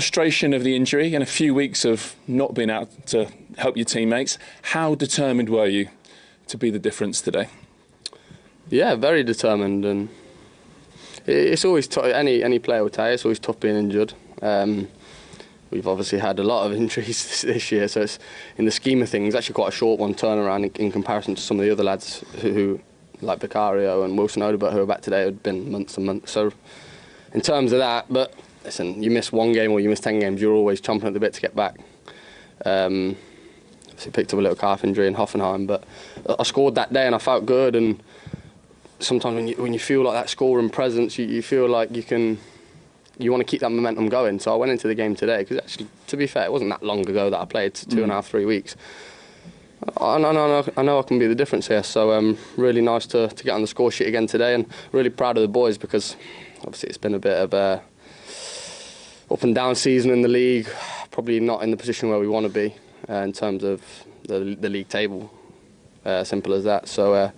Frustration of the injury and a few weeks of not being out to help your teammates. How determined were you to be the difference today? Yeah, very determined, and it's always any player will tell you it's always tough being injured. We've obviously had a lot of injuries this year, so it's, in the scheme of things, actually quite a short one turnaround in comparison to some of the other lads who like Vicario and Wilson Odobert, who are back today, had been months and months. So in terms of that, but listen, you miss one game or you miss 10 games, you're always chomping at the bit to get back. Obviously picked up a little calf injury in Hoffenheim, but I scored that day and I felt good. And sometimes when you feel like that scoring presence, you feel like you want to keep that momentum going. So I went into the game today because actually, to be fair, it wasn't that long ago that I played, 2.5, 3 weeks. I know I can be the difference here, so really nice to get on the score sheet again today, and really proud of the boys because obviously it's been a bit of a up and down season in the league, probably not in the position where we want to be in terms of the league table, simple as that. So,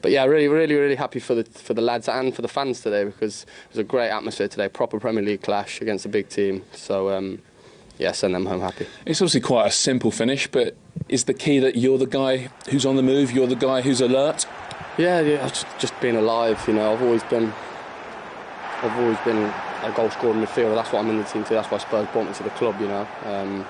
but yeah, really happy for the lads and for the fans today because it was a great atmosphere today, proper Premier League clash against a big team. So yeah, send them home happy. It's obviously quite a simple finish, but is the key that you're the guy who's on the move, you're the guy who's alert? Yeah, just being alive. You know, I've always been a goal scorer midfielder. That's what I'm in the team to. That's why Spurs brought me to the club. You know,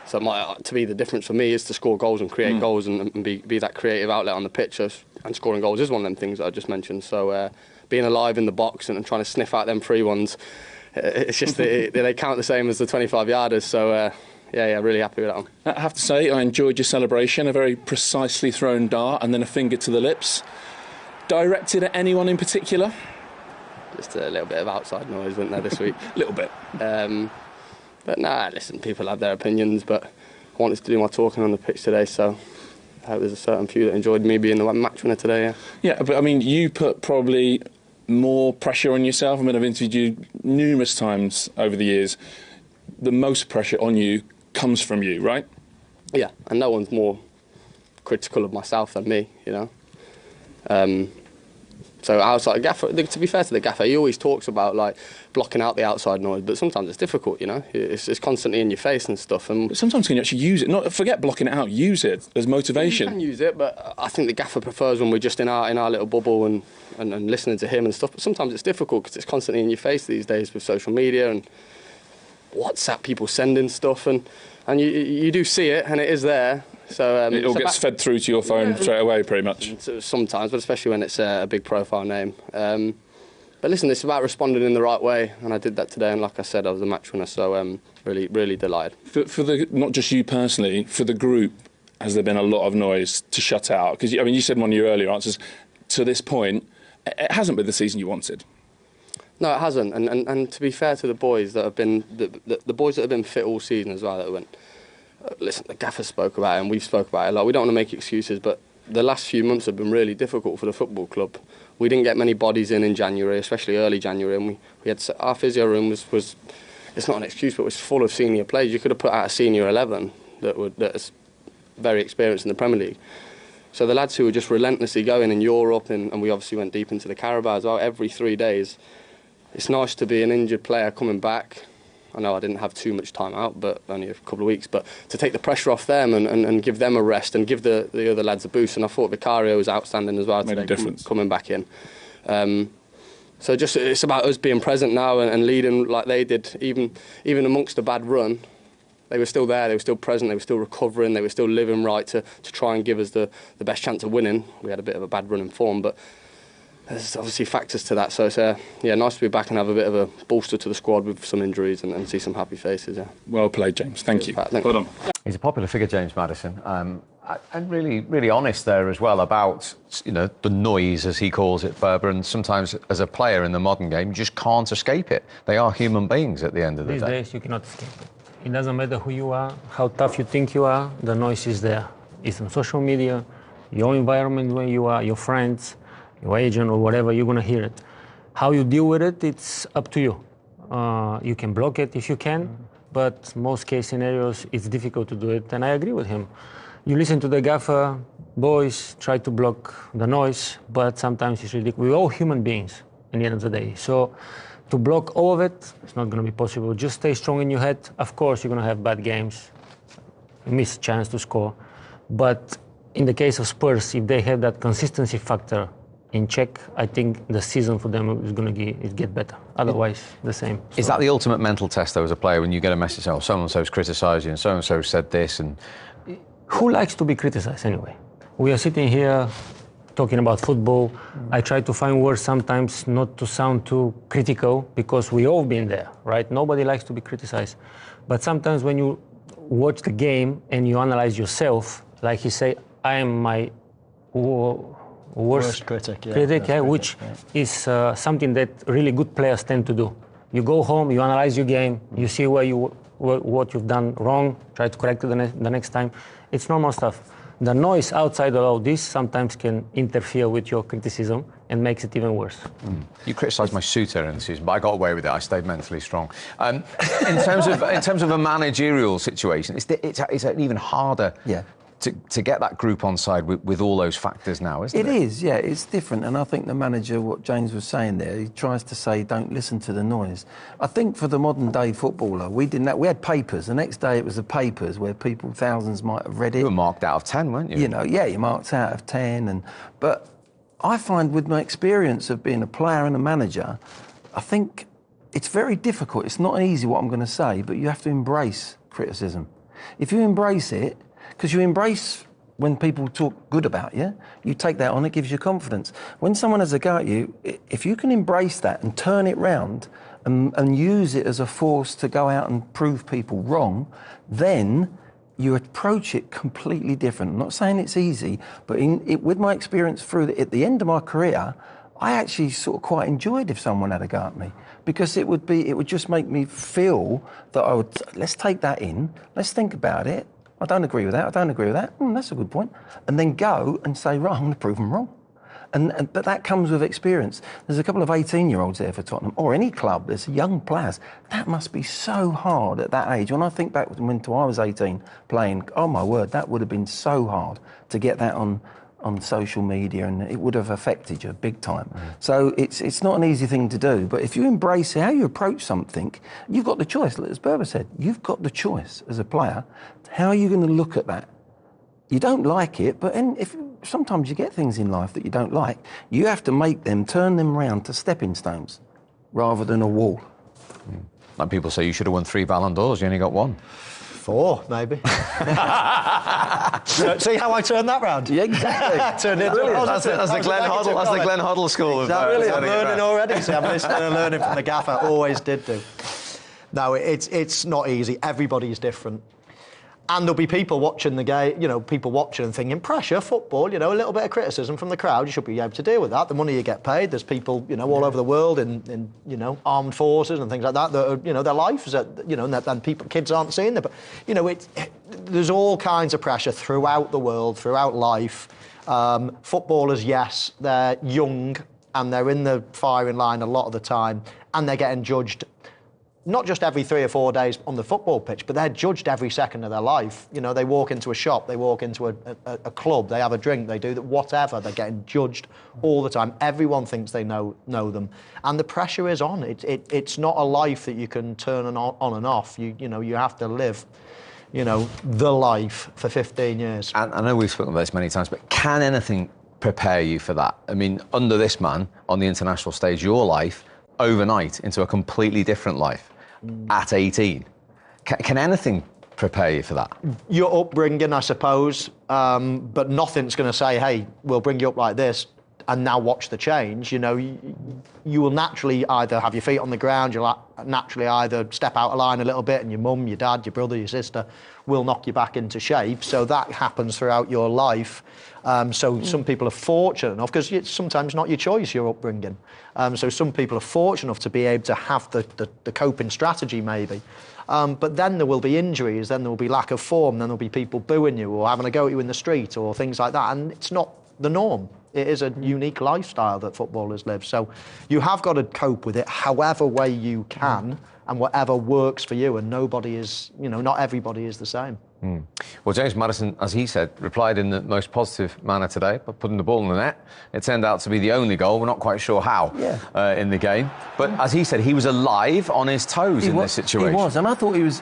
so to be the difference for me is to score goals and create goals and be that creative outlet on the pitch. And scoring goals is one of them things that I just mentioned. So being alive in the box and trying to sniff out them free ones, it's just they count the same as the 25-yarders. So. Yeah, really happy with that one. I have to say, I enjoyed your celebration, a very precisely thrown dart and then a finger to the lips. Directed at anyone in particular? Just a little bit of outside noise, wasn't there, this week? A little bit. But nah, listen, people have their opinions, but I wanted to do my talking on the pitch today, so I hope there's a certain few that enjoyed me being the match winner today, Yeah, but I mean, you put probably more pressure on yourself. I mean, I've interviewed you numerous times over the years. The most pressure on you comes from you, right? Yeah, and no one's more critical of myself than me, you know. So outside gaffer, to be fair to the gaffer, he always talks about like blocking out the outside noise, but sometimes it's difficult, you know. It's constantly in your face and stuff. And but sometimes can you actually use it? Not forget blocking it out. Use it as motivation. You can use it, but I think the gaffer prefers when we're just in our little bubble and listening to him and stuff. But sometimes it's difficult because it's constantly in your face these days with social media and WhatsApp people sending stuff, and you do see it, and it is there. So it all gets fed through to your phone straight away, pretty much. Sometimes, but especially when it's a big profile name. But listen, it's about responding in the right way, and I did that today. And like I said, I was the match winner, so really delighted. For not just you personally, for the group, has there been a lot of noise to shut out? Because I mean, you said in one of your earlier answers, to this point, it hasn't been the season you wanted. No, it hasn't, and to be fair to the boys that have been the boys that have been fit all season as well, that went. Listen, the gaffer spoke about it, and we've spoke about it a lot. We don't want to make excuses, but the last few months have been really difficult for the football club. We didn't get many bodies in January, especially early January, and we had our physio room was it's not an excuse, but it was full of senior players. You could have put out a senior 11 that's very experienced in the Premier League. So the lads who were just relentlessly going in Europe, and we obviously went deep into the Carabao as well, every 3 days. It's nice to be an injured player coming back. I know I didn't have too much time out, but only a couple of weeks. But to take the pressure off them and give them a rest and give the other lads a boost. And I thought Vicario was outstanding as well today, coming back in. So just it's about us being present now and leading like they did. Even amongst a bad run, they were still there, they were still present, they were still recovering, they were still living right to try and give us the best chance of winning. We had a bit of a bad run in form, but there's obviously factors to that, so it's nice to be back and have a bit of a bolster to the squad with some injuries and see some happy faces. Yeah. Well played, James. Thank you. Well done. He's a popular figure, James Maddison, and really honest there as well about the noise, as he calls it, Berber. And sometimes, as a player in the modern game, you just can't escape it. They are human beings at the end of the day. These days, you cannot escape it. It doesn't matter who you are, how tough you think you are. The noise is there. It's on social media, your environment where you are, your friends, your agent or whatever, you're going to hear it. How you deal with it, it's up to you. You can block it if you can, but most case scenarios, it's difficult to do it, and I agree with him. You listen to the gaffer, boys try to block the noise, but sometimes it's ridiculous. We're all human beings at the end of the day. So to block all of it, it's not going to be possible. Just stay strong in your head. Of course, you're going to have bad games, miss a chance to score. But in the case of Spurs, if they have that consistency factor in check, I think the season for them is going to get better. Otherwise, the same. Is that the ultimate mental test, though, as a player, when you get a message, oh, so-and-so's criticised you and so-and-so said this? And who likes to be criticised anyway? We are sitting here talking about football. I try to find words sometimes not to sound too critical because we all been there, right? Nobody likes to be criticized. But sometimes when you watch the game and you analyze yourself, like you say, I am my worst critic, which is something that really good players tend to do. You go home, you analyze your game, you see what you've done wrong, try to correct it the next time. It's normal stuff. The noise outside of all this sometimes can interfere with your criticism and makes it even worse. You criticised my suit earlier in the season, but I got away with it. I stayed mentally strong. In terms of a managerial situation, it's even harder to get that group on side with all those factors now, isn't it? It is, yeah. It's different. And I think the manager, what James was saying there, he tries to say, don't listen to the noise. I think for the modern day footballer, we didn't have, we had papers. The next day it was the papers where people, thousands might have read it. You were marked out of 10, weren't you? You know, yeah, you're marked out of 10. But I find with my experience of being a player and a manager, I think it's very difficult. It's not easy what I'm going to say, but you have to embrace criticism. If you embrace it, because you embrace when people talk good about you, you take that on, it gives you confidence. When someone has a go at you, if you can embrace that and turn it round and use it as a force to go out and prove people wrong, then you approach it completely different. I'm not saying it's easy, but with my experience at the end of my career, I actually sort of quite enjoyed if someone had a go at me, because it would just make me feel that let's take that in, let's think about it. I don't agree with that. I don't agree with that. That's a good point. And then go and say, right, I'm going to prove them wrong. But that comes with experience. There's a couple of 18-year-olds there for Tottenham, or any club. There's young players. That must be so hard at that age. When I think back when I was 18 playing, oh my word, that would have been so hard to get that on social media, and it would have affected you big time. So it's not an easy thing to do, but if you embrace how you approach something, you've got the choice. As Berba said, you've got the choice as a player. How are you going to look at that? You don't like it, but sometimes you get things in life that you don't like. You have to turn them round to stepping stones rather than a wall. Like people say, you should have won 3 Ballon d'Ors, you only got 1. 4, maybe. See how I turned that round? Yeah, exactly. Turned it That's the Glenn Hoddle school. Exactly. I'm learning already. See, I'm listening and learning from the gaffer. Always did do. No, it's not easy. Everybody's different. And there'll be people watching the game, people watching and thinking, pressure, football, a little bit of criticism from the crowd, you should be able to deal with that. The money you get paid, there's people, all over the world in armed forces and things like that are, their lives, and kids aren't seeing them. But, there's all kinds of pressure throughout the world, throughout life. Footballers, yes, they're young and they're in the firing line a lot of the time, and they're getting judged not just every 3 or 4 days on the football pitch, but they're judged every second of their life. They walk into a shop, they walk into a club, they have a drink, they do whatever. They're getting judged all the time. Everyone thinks they know them, and the pressure is on. It's not a life that you can turn on and off. You have to live, the life for 15 years. And I know we've spoken about this many times, but can anything prepare you for that? I mean, under this man on the international stage, your life overnight into a completely different life at 18. Can anything prepare you for that? Your upbringing, I suppose, but nothing's going to say, hey, we'll bring you up like this and now watch the change. You will naturally either have your feet on the ground, you'll naturally either step out of line a little bit, and your mum, your dad, your brother, your sister will knock you back into shape. So that happens throughout your life. So some people are fortunate enough, because it's sometimes not your choice, your upbringing. So some people are fortunate enough to be able to have the coping strategy, maybe. But then there will be injuries, then there will be lack of form, then there'll be people booing you or having a go at you in the street or things like that. And it's not the norm. It is a unique lifestyle that footballers live. So you have got to cope with it however way you can and whatever works for you. And nobody is, not everybody is the same. Well, James Maddison, as he said, replied in the most positive manner today by putting the ball in the net. It turned out to be the only goal. We're not quite sure how in the game. But as he said, he was alive, on his toes in this situation. He was, and I thought he was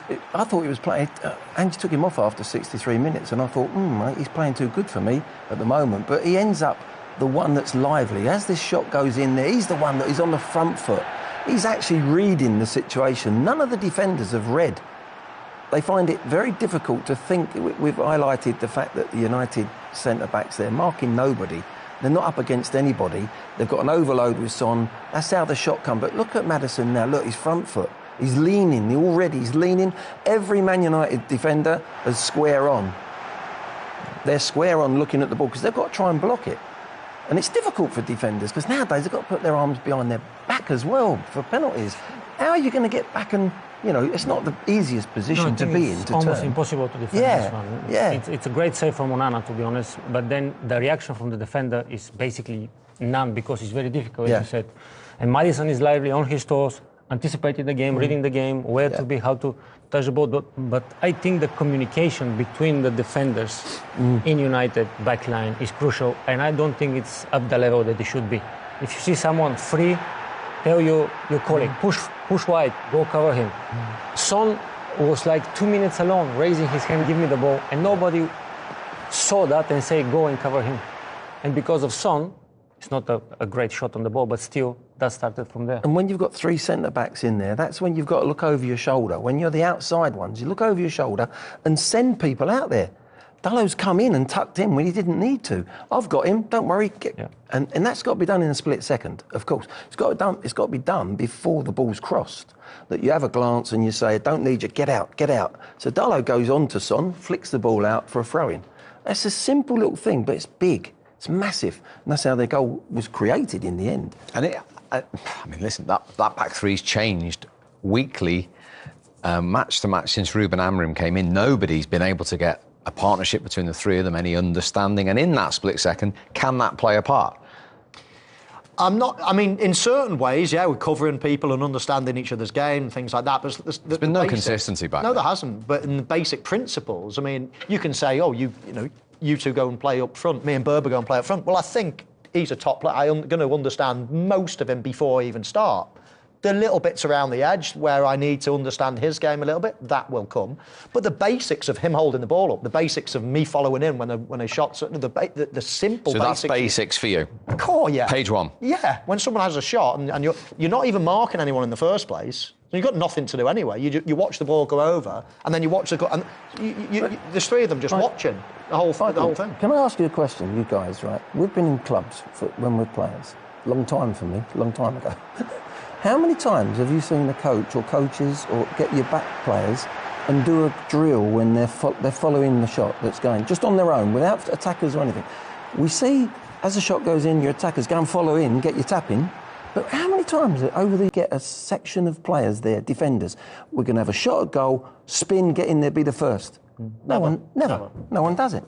playing. Ange took him off after 63 minutes, and I thought, mate, he's playing too good for me at the moment. But he ends up the one that's lively. As this shot goes in there, he's the one that is on the front foot. He's actually reading the situation. None of the defenders have read. They find it very difficult to think. We've highlighted the fact that the United centre-backs, they're marking nobody. They're not up against anybody. They've got an overload with Son. That's how the shot come. But look at Maddison now. Look, his front foot. He's leaning. He's leaning. Every Man United defender is square on. They're square on looking at the ball because they've got to try and block it. And it's difficult for defenders because nowadays they've got to put their arms behind their back as well for penalties. How are you going to get back and... it's not the easiest position to be in. It's almost impossible to defend this one. Yeah. It's a great save from Onana, to be honest. But then the reaction from the defender is basically none because it's very difficult, as you said. And Maddison is lively on his toes, anticipating the game, reading the game, where to be, how to touch the ball. But I think the communication between the defenders in United backline is crucial. And I don't think it's up the level that it should be. If you see someone free, tell your colleague, push wide, go cover him. Son was like 2 minutes alone, raising his hand, give me the ball, and nobody saw that and say, go and cover him. And because of Son, it's not a great shot on the ball, but still, that started from there. And when you've got three centre-backs in there, that's when you've got to look over your shoulder. When you're the outside ones, you look over your shoulder and send people out there. Dallow's come in and tucked in when he didn't need to. I've got him, don't worry. And that's got to be done in a split second, of course. It's got to be done before the ball's crossed. That you have a glance and you say, I don't need you, get out. So Dallow goes on to Son, flicks the ball out for a throw-in. That's a simple little thing, but it's big, it's massive. And that's how their goal was created in the end. And listen, that back three's changed weekly, match to match since Ruben Amorim came in. Nobody's been able to get a partnership between the three of them, any understanding, and in that split second, can that play a part? In certain ways, we're covering people and understanding each other's game and things like that, but there's been no consistency back there. No, there hasn't, but in the basic principles, you can say, you two go and play up front, me and Berber go and play up front. Well, I think he's a top player. I'm going to understand most of him before I even start. The little bits around the edge where I need to understand his game a little bit, that will come. But the basics of him holding the ball up, the basics of me following in when a shot's... The simple basics... So that's basics for you? Core, yeah. Page one? Yeah. When someone has a shot and you're not even marking anyone in the first place, so you've got nothing to do anyway. You watch the ball go over and then you watch the... And there's three of them just watching the whole thing. Can I ask you a question, you guys, right? We've been in clubs when we're players. Long time for me, long time ago. How many times have you seen a coach or coaches or get your back players and do a drill when they're following the shot that's going, just on their own, without attackers or anything? We see, as the shot goes in, your attackers go and follow in, get your tap in. But how many times over there you get a section of players there, defenders, we're going to have a shot at goal, spin, get in there, be the first? Never. No one does it.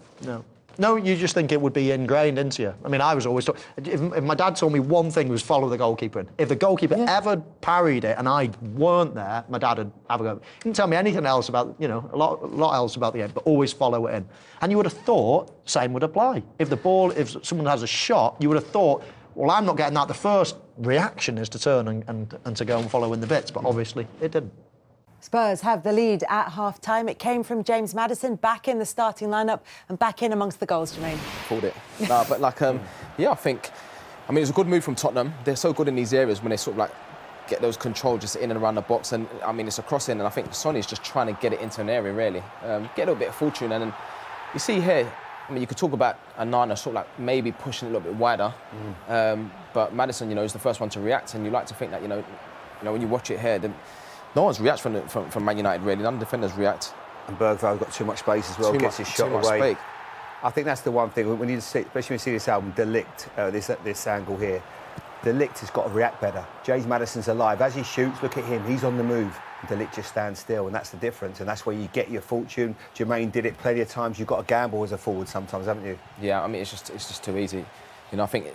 No, you just think it would be ingrained into you. I was always... If my dad told me one thing was follow the goalkeeper in. If the goalkeeper ever parried it and I weren't there, my dad would have a go. He didn't tell me anything else about, a lot else about the game, but always follow it in. And you would have thought same would apply. If someone has a shot, you would have thought, well, I'm not getting that. The first reaction is to turn and to go and follow in the bits, but obviously it didn't. Spurs have the lead at half-time. It came from James Maddison, back in the starting lineup and back in amongst the goals, Jermaine. Called it. I think... it's a good move from Tottenham. They're so good in these areas when they sort of get those control just in and around the box. And, it's a cross-in, and I think Sonny's just trying to get it into an area, really. Get a little bit of fortune. And then you see here, you could talk about Onana sort of maybe pushing a little bit wider. But Maddison, is the first one to react. And you like to think that, when you watch it here, no one's reacted from Man United, really. None of the defenders react. And Bergvall's got too much space as well, gets his shot away. I think that's the one thing, when you see, especially when you see this album, De Ligt, this angle here, De Ligt has got to react better. James Maddison's alive. As he shoots, look at him, he's on the move. De Ligt just stands still, and that's the difference, and that's where you get your fortune. Jermaine did it plenty of times. You've got to gamble as a forward sometimes, haven't you? Yeah, it's just too easy. I think...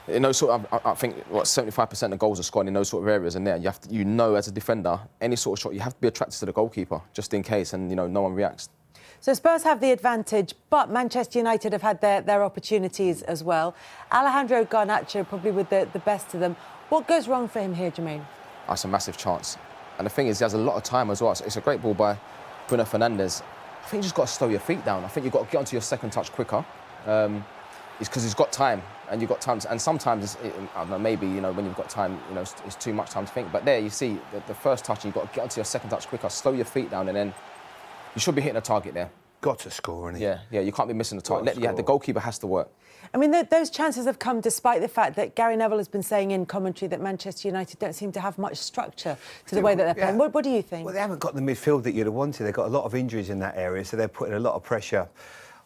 I think 75% of goals are scored in those sort of areas, and there you have to, as a defender, any sort of shot, you have to be attracted to the goalkeeper just in case, and no one reacts. So Spurs have the advantage, but Manchester United have had their opportunities as well. Alejandro Garnacho probably with the best of them. What goes wrong for him here, Jermaine? That's a massive chance. And the thing is, he has a lot of time as well. So it's a great ball by Bruno Fernandes. I think you just got to slow your feet down. I think you've got to get onto your second touch quicker. It's because he's got time, and you've got time. And sometimes, I don't know, maybe, when you've got time, it's too much time to think. But there, you see, the first touch, you've got to get onto your second touch quicker, slow your feet down, and then you should be hitting a target there. Got to score, innit? Yeah, you can't be missing the target. The goalkeeper has to work. I mean, those chances have come despite the fact that Gary Neville has been saying in commentary that Manchester United don't seem to have much structure to the way that they're playing. What do you think? Well, they haven't got the midfield that you'd have wanted. They've got a lot of injuries in that area, so they're putting a lot of pressure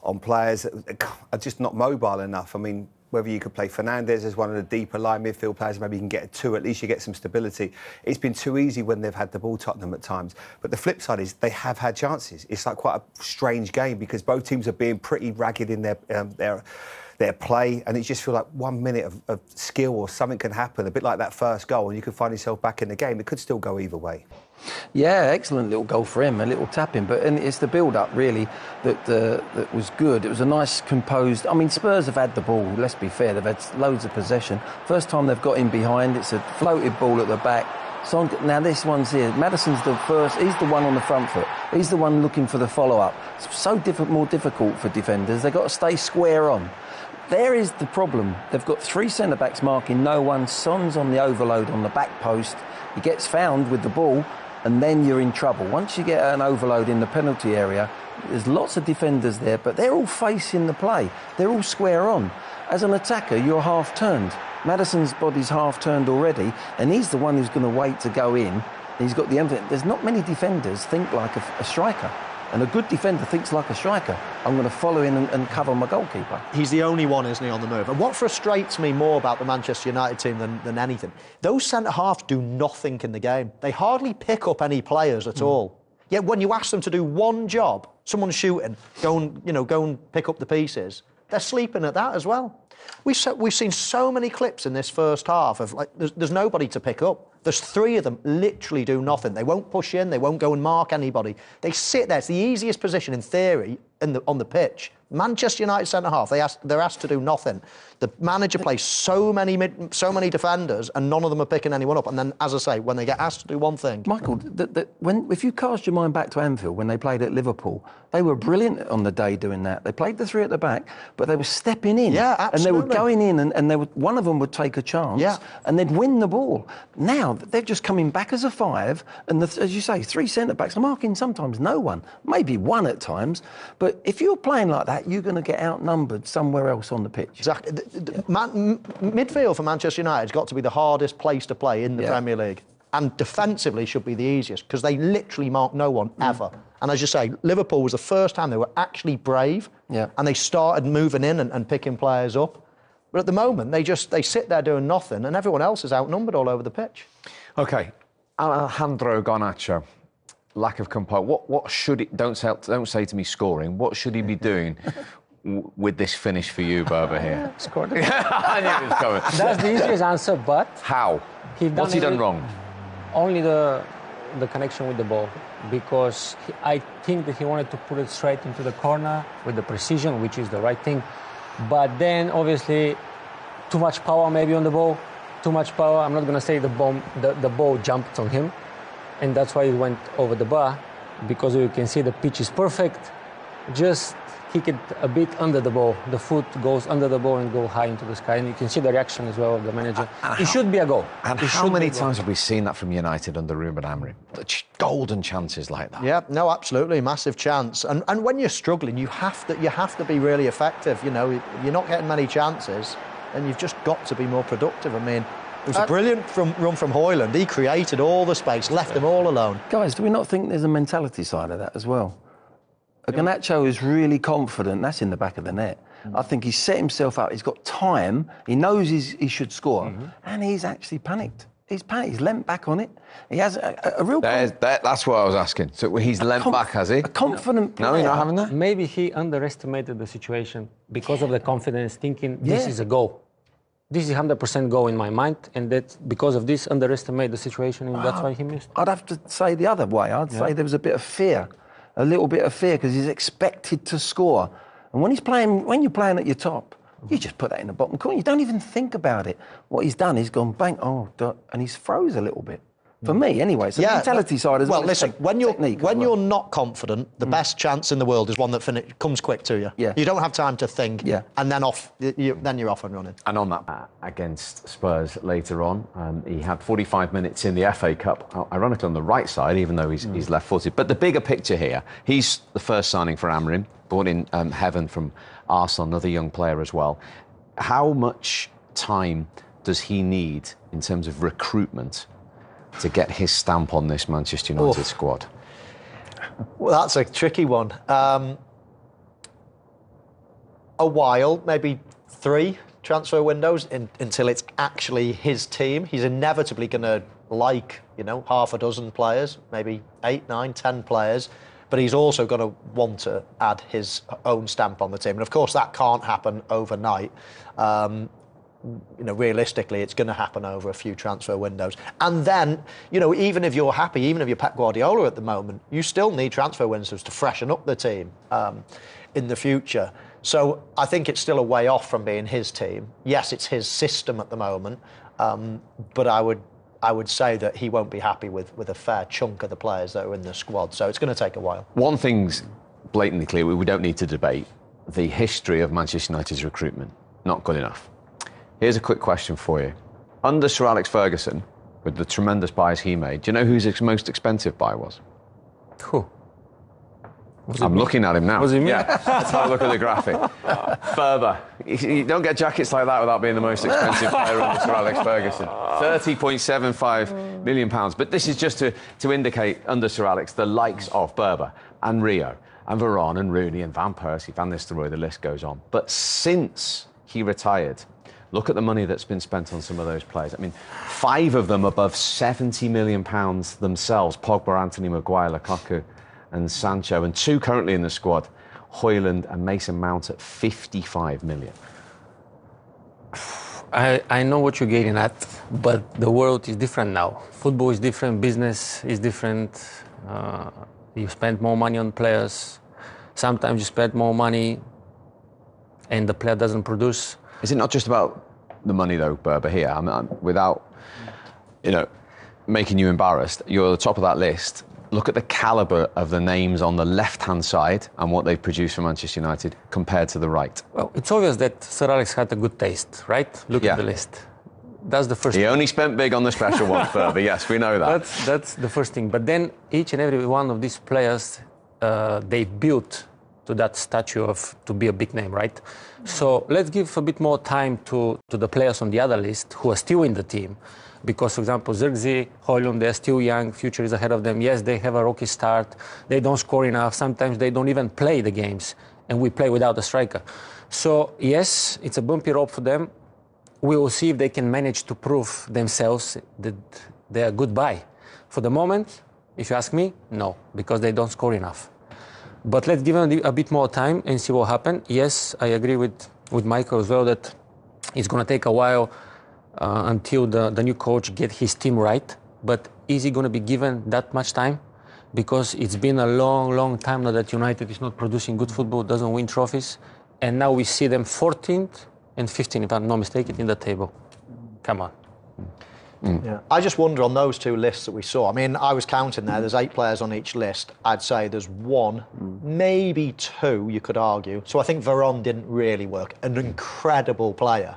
on players that are just not mobile enough. I mean, whether you could play Fernandes as one of the deeper line midfield players, maybe you can get two, at least you get some stability. It's been too easy when they've had the ball, Tottenham, at times. But the flip side is they have had chances. It's like quite a strange game because both teams are being pretty ragged in their play, and it just feels like 1 minute of skill or something can happen, a bit like that first goal, and you can find yourself back in the game. It could still go either way. Yeah, excellent little goal for him, a little tap-in, and it's the build-up, really, that was good. It was a nice, composed... I mean, Spurs have had the ball, let's be fair, they've had loads of possession. First time they've got in behind, it's a floated ball at the back. Now this one's here. Maddison's the first. He's the one on the front foot. He's the one looking for the follow-up. It's so more difficult for defenders. They've got to stay square on. There is the problem. They've got three centre-backs marking no one. Son's on the overload on the back post. He gets found with the ball, and then you're in trouble. Once you get an overload in the penalty area, there's lots of defenders there, but they're all facing the play. They're all square on. As an attacker, you're half-turned. Maddison's body's half-turned already, and he's the one who's going to wait to go in. He's got the emphasis. There's not many defenders think like a striker. And a good defender thinks like a striker. I'm going to follow in and cover my goalkeeper. He's the only one, isn't he, on the move? And what frustrates me more about the Manchester United team than anything, those centre-halves do nothing in the game. They hardly pick up any players at all. Yet when you ask them to do one job, someone's shooting, go and pick up the pieces, they're sleeping at that as well. We've seen so many clips in this first half of, like, there's nobody to pick up. There's three of them literally do nothing. They won't push in, they won't go and mark anybody. They sit there. It's the easiest position in theory on the pitch. Manchester United centre-half, they're asked to do nothing. The manager plays so many defenders and none of them are picking anyone up. And then, as I say, when they get asked to do one thing... Michael, if you cast your mind back to Anfield when they played at Liverpool, they were brilliant on the day doing that. They played the three at the back, but they were stepping in. Yeah, absolutely. And they were going in and one of them would take a chance and they'd win the ball. Now, they're just coming back as a five, and as you say, three centre-backs are marking sometimes no one, maybe one at times. But if you're playing like that, you're going to get outnumbered somewhere else on the pitch. Exactly. Midfield for Manchester United has got to be the hardest place to play in the Premier League. And defensively should be the easiest, because they literally mark no one ever. And as you say, Liverpool was the first time they were actually brave, and they started moving in and picking players up. But at the moment, they sit there doing nothing, and everyone else is outnumbered all over the pitch. OK, Alejandro Garnacho, lack of composure. What should it? Don't say to me scoring. What should he be doing with this finish for you, Berber, here? Scored. I knew it was coming. That's the easiest answer, but how? What's he done wrong? Only the connection with the ball, because I think that he wanted to put it straight into the corner with the precision, which is the right thing. But then, obviously, too much power maybe on the ball. Too much power. I'm not going to say the ball jumped on him, and that's why he went over the bar, because you can see the pitch is perfect. Just kick it a bit under the ball. The foot goes under the ball and go high into the sky, and you can see the reaction as well of the manager. It should be a goal. And how many times have we seen that from United under Ruben Amorim? Golden chances like that. Yeah, no, absolutely, massive chance. And when you're struggling, you have to be really effective. You know, you're not getting many chances, and you've just got to be more productive. I mean, it was a brilliant run from Højlund. He created all the space, left them all alone. Guys, do we not think there's a mentality side of that as well? Garnacho is really confident. That's in the back of the net. I think he's set himself up. He's got time. He knows he should score, and he's actually panicked. He's panicked. He's leant back on it. He has a real... That's what I was asking. So he's leant back, has he? A confident player. No, you're not having that? Maybe he underestimated the situation because of the confidence, thinking this is a goal. This is 100% goal in my mind, and that because of this, underestimate the situation, and that's why he missed. I'd have to say the other way. I'd say there was a bit of fear. a little bit of fear because he's expected to score. And when you're playing at your top, you just put that in the bottom corner. You don't even think about it. What he's done, he's gone bang, and he's froze a little bit. For me, anyway. So the mentality side as well. Well, listen, when you're not confident, the best chance in the world is one that comes quick to you. Yeah. You don't have time to think, and then then you're off and running. And on that, against Spurs later on, he had 45 minutes in the FA Cup, ironically on the right side, even though he's left-footed. But the bigger picture here, he's the first signing for Amorim, brought in Heaven from Arsenal, another young player as well. How much time does he need in terms of recruitment to get his stamp on this Manchester United squad? Well, that's a tricky one. A while, maybe 3 transfer windows until it's actually his team. He's inevitably going to like, half a dozen players, maybe 8, 9, 10 players, but he's also going to want to add his own stamp on the team. And of course, that can't happen overnight. Realistically, it's going to happen over a few transfer windows. And then, even if you're happy, even if you're Pep Guardiola at the moment, you still need transfer windows to freshen up the team in the future. So I think it's still a way off from being his team. Yes, it's his system at the moment, but I would say that he won't be happy with a fair chunk of the players that are in the squad. So it's going to take a while. One thing's blatantly clear, we don't need to debate the history of Manchester United's recruitment. Not good enough. Here's a quick question for you. Under Sir Alex Ferguson, with the tremendous buys he made, do you know whose most expensive buy was? Who? I'm looking at him now. Was it me? Yeah, let's have a look at the graphic. Berber. You don't get jackets like that without being the most expensive player under Sir Alex Ferguson. £30.75 million. But this is just to indicate, under Sir Alex, the likes of Berber and Rio and Varane and Rooney and Van Persie, Van Nistelrooy, the list goes on. But since he retired, look at the money that's been spent on some of those players. I mean, 5 of them above £70 million themselves. Pogba, Anthony Maguire, Lukaku and Sancho. And 2 currently in the squad, Højlund and Mason Mount at £55 million. I know what you're getting at, but the world is different now. Football is different, business is different. You spend more money on players. Sometimes you spend more money and the player doesn't produce. Is it not just about the money, though, Berber, here? I mean, without, making you embarrassed, you're at the top of that list. Look at the calibre of the names on the left-hand side and what they've produced for Manchester United compared to the right. Well, it's obvious that Sir Alex had a good taste, right? Look at the list. That's the first He thing. only spent big on the special ones, Berber. Yes, we know that. That's the first thing. But then each and every one of these players, they built to that statue to be a big name, right? So let's give a bit more time to the players on the other list who are still in the team. Because, for example, Zirkzee, Højlund, they're still young, future is ahead of them. Yes, they have a rocky start. They don't score enough. Sometimes they don't even play the games. And we play without a striker. So, yes, it's a bumpy road for them. We will see if they can manage to prove themselves that they are good buy. For the moment, if you ask me, no, because they don't score enough. But let's give them a bit more time and see what happens. Yes, I agree with Michael as well that it's going to take a while until the new coach get his team right. But is he going to be given that much time? Because it's been a long, long time now that United is not producing good football, doesn't win trophies. And now we see them 14th and 15th, if I'm not mistaken, in the table. Come on. Yeah. I just wonder on those 2 lists that we saw. I mean, I was counting there. There's 8 players on each list. I'd say there's 1, maybe 2, you could argue. So I think Varane didn't really work. An incredible player.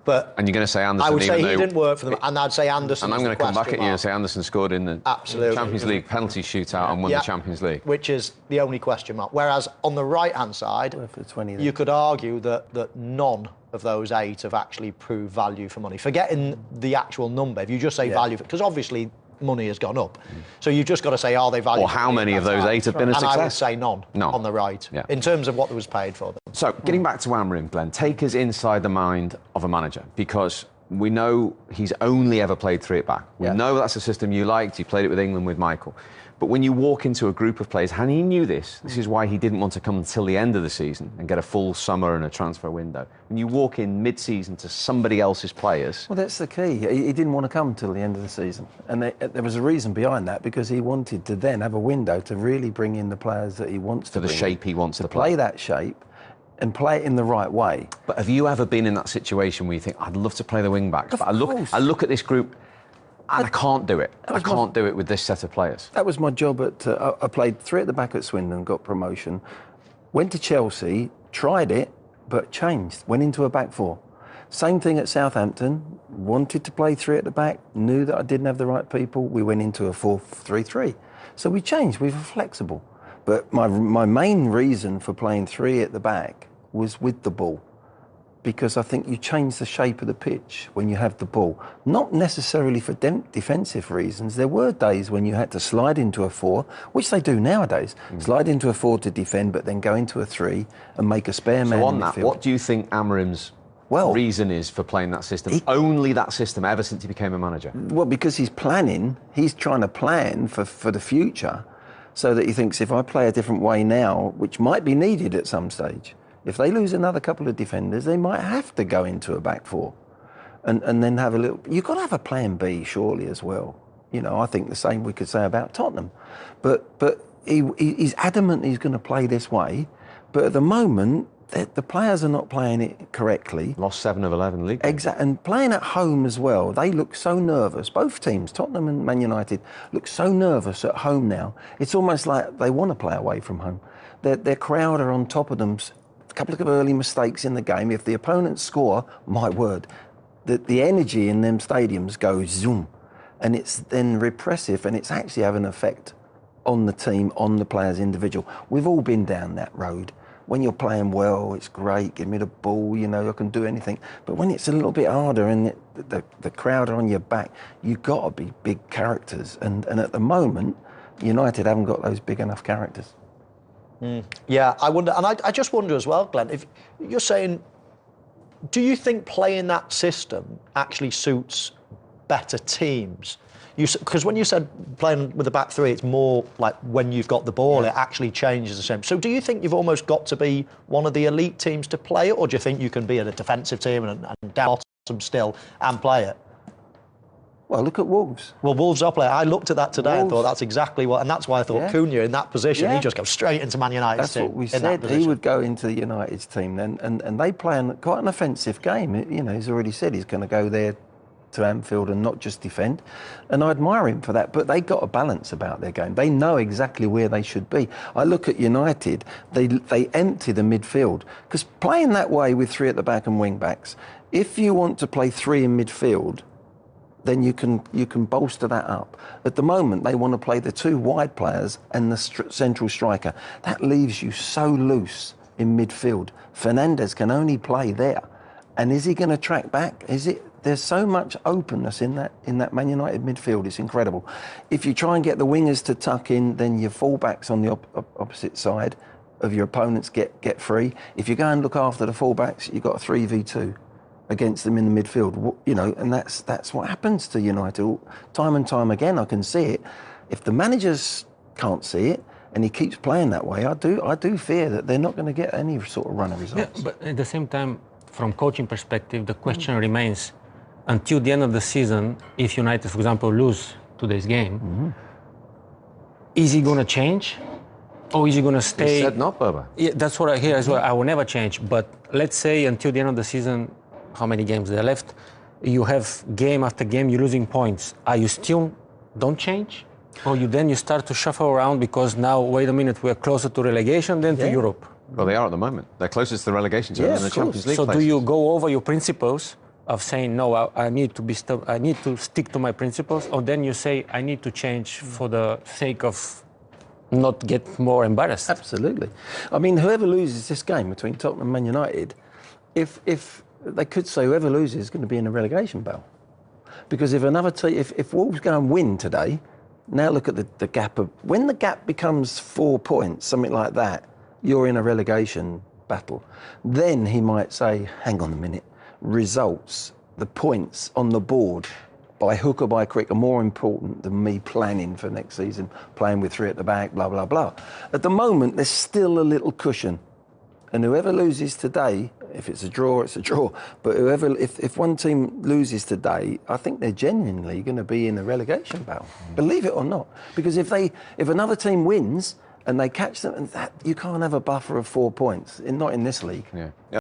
But and you're going to say Anderson. I would say he didn't work for them, and I'd say Anderson. And I'm going to come back at you and say Anderson scored in the Champions League penalty shootout and won the Champions League, which is the only question mark. Whereas on the right-hand side, you could argue that none of those 8 have actually proved value for money. Forgetting the actual number, if you just say value, because obviously money has gone up. So you've just got to say, are they value? Or how many of those 8 have been a success? And I would say none on the right, in terms of what was paid for them. So, getting back to Amorim, Glenn, take us inside the mind of a manager, because we know he's only ever played 3 at back. We know that's a system you liked. You played it with England with Michael. But when you walk into a group of players, and he knew this is why he didn't want to come until the end of the season and get a full summer and a transfer window. When you walk in mid-season to somebody else's players... Well, that's the key. He didn't want to come until the end of the season. And there was a reason behind that, because he wanted to then have a window to really bring in the players that he wants to the bring shape he wants to play that shape and play it in the right way. But have you ever been in that situation where you think, I'd love to play the wing-backs, but I look at this group and I can't do it. I can't do it with this set of players. That was my job at... I played 3 at the back at Swindon, got promotion, went to Chelsea, tried it, but changed, went into a back 4. Same thing at Southampton, wanted to play 3 at the back, knew that I didn't have the right people, we went into a 4-3-3. So we changed, we were flexible. But my main reason for playing 3 at the back was with the ball, because I think you change the shape of the pitch when you have the ball. Not necessarily for defensive reasons. There were days when you had to slide into a 4, which they do nowadays. Slide into a 4 to defend, but then go into a 3 and make a spare man in midfield. What do you think Amorim's reason is for playing that system? Only that system ever since he became a manager? Well, because he's trying to plan for the future, so that he thinks, if I play a different way now, which might be needed at some stage, if they lose another couple of defenders, they might have to go into a back 4 and then have a little... You've got to have a plan B, surely, as well. You know, I think the same we could say about Tottenham. But he's adamant he's going to play this way, but at the moment, the players are not playing it correctly. Lost 7 of 11 league. Exactly, and playing at home as well. They look so nervous. Both teams, Tottenham and Man United, look so nervous at home now. It's almost like they want to play away from home. Their crowd are on top of them. A couple of early mistakes in the game. If the opponents score, my word, the energy in them stadiums goes zoom, and it's then repressive, and it's actually having an effect on the team, on the players individual. We've all been down that road. When you're playing well, it's great, give me the ball, you know, I can do anything. But when it's a little bit harder and the crowd are on your back, you've got to be big characters. And at the moment, United haven't got those big enough characters. Yeah, I wonder, and I just wonder as well, Glenn, if you're saying, do you think playing that system actually suits better teams? Because when you said playing with the back 3, it's more like when you've got the ball, it actually changes the same. So do you think you've almost got to be one of the elite teams to play it, or do you think you can be a defensive team and down bottom still and play it? Well, look at Wolves. Well, Wolves are playing. I looked at that today and thought that's exactly what... And that's why I thought Cunha in that position, he just goes straight into Man United's team. That's what we said. He would go into the United's team then, and they play quite an offensive game. You know, he's already said he's going to go there to Anfield and not just defend. And I admire him for that. But they got a balance about their game. They know exactly where they should be. I look at United, they empty the midfield. Because playing that way with 3 at the back and wing-backs, if you want to play 3 in midfield, then you can bolster that up. At the moment, they want to play the 2 wide players and the central striker. That leaves you so loose in midfield. Fernandes can only play there. And is he going to track back? There's so much openness in that Man United midfield. It's incredible. If you try and get the wingers to tuck in, then your fullbacks on the opposite side of your opponents get free. If you go and look after the fullbacks, you've got a 3v2 against them in the midfield, you know, and that's what happens to United time and time again. I can see it. If the managers can't see it and he keeps playing that way, I do fear that they're not going to get any sort of run of results. Yeah, but at the same time, from coaching perspective, the question remains, until the end of the season, if United, for example, lose today's game, is he going to change? Or is he going to stay? He said not, Berba. Yeah, that's what I hear as well. I will never change. But let's say until the end of the season, how many games there are left, you have game after game, you're losing points. Are you still don't change? Or you start to shuffle around because now, wait a minute, we're closer to relegation than to Europe? Well, they are at the moment. They're closest to the relegation zone than the Champions League So places. do you go over your principles of saying, no, I need to stick to my principles, or then you say, I need to change for the sake of not get more embarrassed? Absolutely. I mean, whoever loses this game between Tottenham and Man United, if they could say whoever loses is going to be in a relegation battle. Because if another team, if Wolves go and win today, now look at the gap of... When the gap becomes 4 points, something like that, you're in a relegation battle. Then he might say, hang on a minute, results, the points on the board by hook or by crook, are more important than me planning for next season, playing with 3 at the back, blah, blah, blah. At the moment, there's still a little cushion. And whoever loses today, if it's a draw, it's a draw. But if one team loses today, I think they're genuinely going to be in a relegation battle. Believe it or not. Because if another team wins and they catch them, you can't have a buffer of 4 points. Not in this league. Yeah.